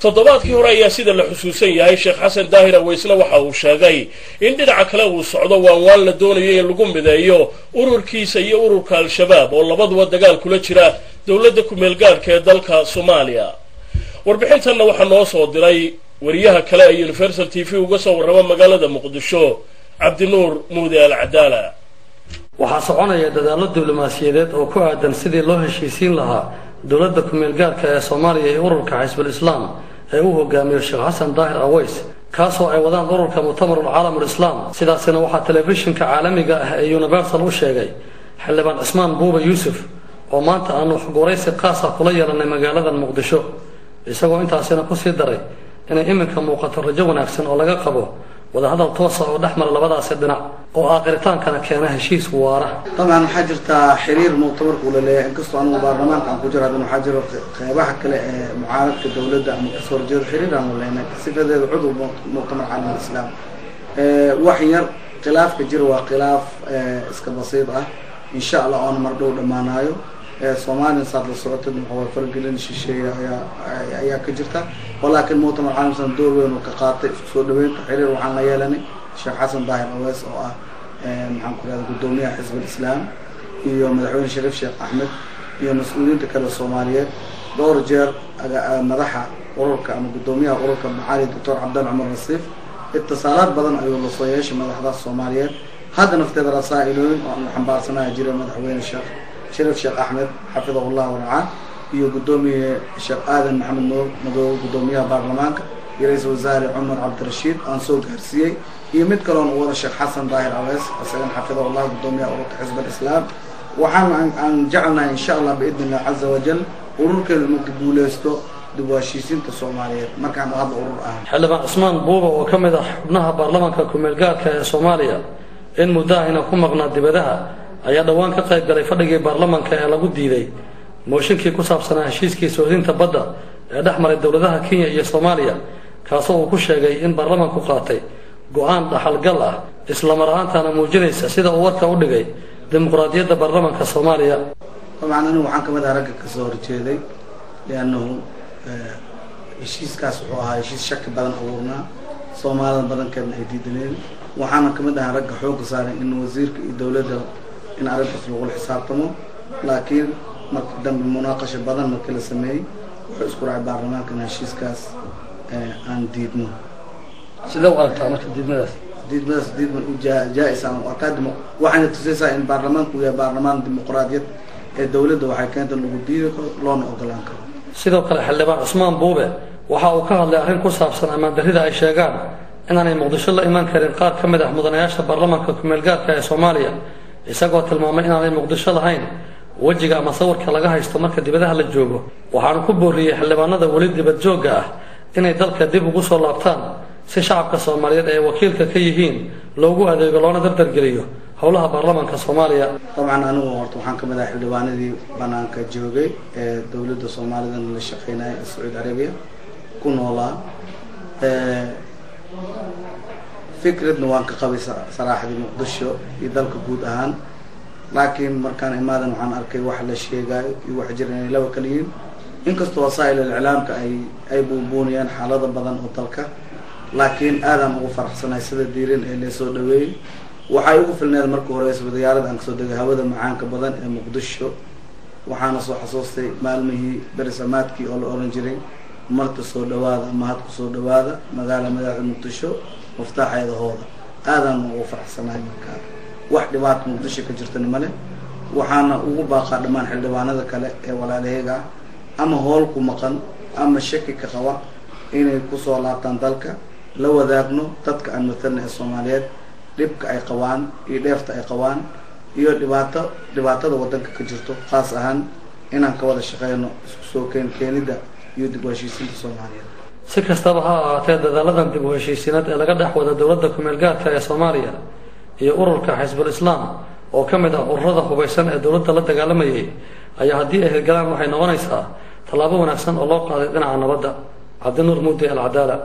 toddobaadkii hore ayaa sida la xusuusan yahay Sheekh Xasan Daahir Aweysna waxa uu sheegay in dhinaca kale uu socdo waan la doonayo in lagu mideeyo ururkiisa iyo ururka Al-Shabaab oo labaduba dagaal kula jira dawladda ku meel gaarka ee dalka Soomaaliya. warbixintan waxa noo soo diray wariyaha kale ee Universal TV uga soo warrama magaalada Muqdisho Cabdinuur Muudi Al-Cadaala. waxaa soconaya dadaallo diblomaasiyadeed oo ku aadan sidii loo heshiisiin lahaa dawladda ku meel gaarka ee Soomaaliya iyo ururka Xisbul Islaam ee uu hogaamiyo Sheekh Xasan Daahir Aweys kaasoo ay wadaan ururka Mu'tamarul Caalam al-Islaam. sidaasina waxaa telefishinka caalamiga ah ee Universal u sheegay xildhibaan Cismaan Buuba Yuusuf oo maanta aanu xogwaraysi qaas ah kula yeelanay magaalada Muqdisho, isagoo intaasina ku sii daray inay iminka muuqato rajo wanaagsan oo laga qabo wadahadal toos ah oo dhexmara labadaasi dhinac oo aakhirtaankana keena heshiis waara. طبعا waxaa jirta xiriir mu'tamar ku leeyahay inkastoo anu baarlamaanka aan ku jiro hadana waxaa jiro qaybaha kale ee mucaaradka dawladda ama ka soo horjeeda xiriir aan leeyahay sifadeedu cudub mu'tamar caalam al-islaam wax yar khilaafka jiro waa khilaaf iska basiid ah insha Allah oo mar dhow dhamaanayo Soomaaliya saadla socotay wuxuu fargelin shisheeye ayaa ka jirta walaakiin mu'tamar caalam san door weyn oo ka qaatay soo dhaweynta xiriir waxaan la yeelanay Sheekh Xasan Daahir Aweys oo ah maxaan ku raadin gudoomiyaha Xisbul Islaam iyo madaxweyne Shariif Sheekh Axmed iyo mas'uuliyiinta kale Soomaaliyeed dhowr jeer madaxa ururka ama gudoomiyaha ururka Macaali Dr. Cabdul Umar Nasiif ittisaalaad badan ayuu la soo yeeshay madaxda Soomaaliyeed hadda nafteeda rasaa'ilooyin oo xambaarsanaa jira madaxweyne Shariif Sheekh Axmed xafidahullah wa ra'ah iyo gudoomiyaha Sheekh Aadan Maxamed Nuur Madow gudoomiyaha baarlamaanka iyo ra'iisul wasaare Umar Cabdirashiid aan soo gaarsiiyay iyo mid kale oo wada Sheekh Xasan Daahir Aweys asagan xafidahullah gudoomiyaha ururka Xisbul Islaam. waxaan aan jecelnahay insha Allah biidnillah azza wa jalla ururkeena markuu guuleysto dib u heshiisiinta Soomaaliyeed markaan hadda urur ah. xildhibaan Cismaan Buuba oo ka mid ah xubnaha baarlamaanka ku meel gaarka ee Soomaaliya in muddaahina ku maqnaa dibadaha ayaa dhawaan ka qayb galay fadhigii baarlamaanka ee lagu diiday mooshinkii ku saabsanaa heshiiskii soodinta badda ee dhexmaray dawladaha Kenya iyo Soomaaliya kaasoo uu ku sheegay in baarlamaanku qaatay go'aan dhaxalgal ah isla markaana muujinaysa sida uu warka u dhigay dimuqraadiyadda baarlamaanka Soomaaliya. طبعا أنا وحنا كمان هرجع كسر جدي لأنه heshiiskaas wuxuu ahaa heshiis shaki badan abuurnaa Soomaaliya badan kan ay diideen waxaana kamid ah rag xoog saaray in wasiirka iyo dawladda in arrintaas lagu xisaabtamo laakiin markii dambe munaaqasho badan markii la sameeyay wuxuu isku raacay baarlamaanka heshiiskaas aan diidno. sida uu arkaa markii diidmadaas jaayis aan aqaadimo waxaana tusaysaa in baarlamaanku yahay baarlamaan dimuqraadiyad ee dawladda waxay keentay lagu diido loona ogolaan karo. sidoo kale xildhibaan Cismaan Buube waxa uu ka hadlay arrin ku saabsan ammaan darrida ay sheegaan inaanay Muqdisho la iman karin qaar ka mid ah mudanayaasha baarlamaanka ku meel gaarka ee Soomaaliya, isagoo tilmaamay inaanay Muqdisho lahayn wajiga ama sawirka laga haysto marka dibadaha la joogo. waxaanu ku booriyay xildhibaanada wali dibad joogga ah inay dalka dib ugu soo laabtaan si shacabka Soomaaliyeed ay wakiilka ka yihiin loogu adeego loona dardar geliyo howlaha baarlamaanka Soomaaliya. طبعا أنا horta waxaan ka mid ahay xildhibaanadii banaanka joogay ee dawladda Soomaaliya la shaqeynay Saudi Arabia ku noolaa fikradna waan ka qabay saraxdii Muqdisho iyo dalka guud ahaan laakiin markaan imaadan waxaan arkay wax la sheegay iyo wax jireen laba kaliin inkastoo wasaa'il al-i'laamka ay buubuunayaan xaalada badan oo dalka laakiin aadan ugu faraxsanahay sida diirin ee la soo dhaweeyay waxay ugu filneed markii hore isbadiyaalada aan soo degay hawada macaanka badan ee Muqdisho waxaana soo xasuustay maalmihii bersamaadkii oo la oran jiray marta soo dhawaada mahad ku soo dhawaada magaalada Muqdisho muftaaxeeda hooda aadan ugu faraxsanahay markaa wax dhibaato Muqdisho ka jirtana male waxaana ugu baaqaa dhamaan xildhibaanada kale ee walaalahayga ama hool ku maqan ama shaki ka qaba inay ku soo laabtaan dalka la wadaagno dadka aan mathalna Soomaaliyeed dhibka ay qabaan iyo dheefta ay qabaan iyo dhibaatada wadanka ka jirto qaas ahaan inaan ka wada shaqeyno isku soo keenida iyo dib u heshiisiinta Soomaaliyeed. si kastaba ha ahaatee dadaaladan dib u heshiisiinad ee laga dhex wada dawladda ku meel gaarka ee Soomaaliya iyo ururka Xisbul Islaam oo ka mid ah ururada hubeysan ee dawladda la dagaalamayay ayaa haddii ay hirgalaan waxay noqonaysaa tallaabo wanaagsan oo loo qaaday dhinaca nabadda. Cabdinuur Muudi Al-Cadaala.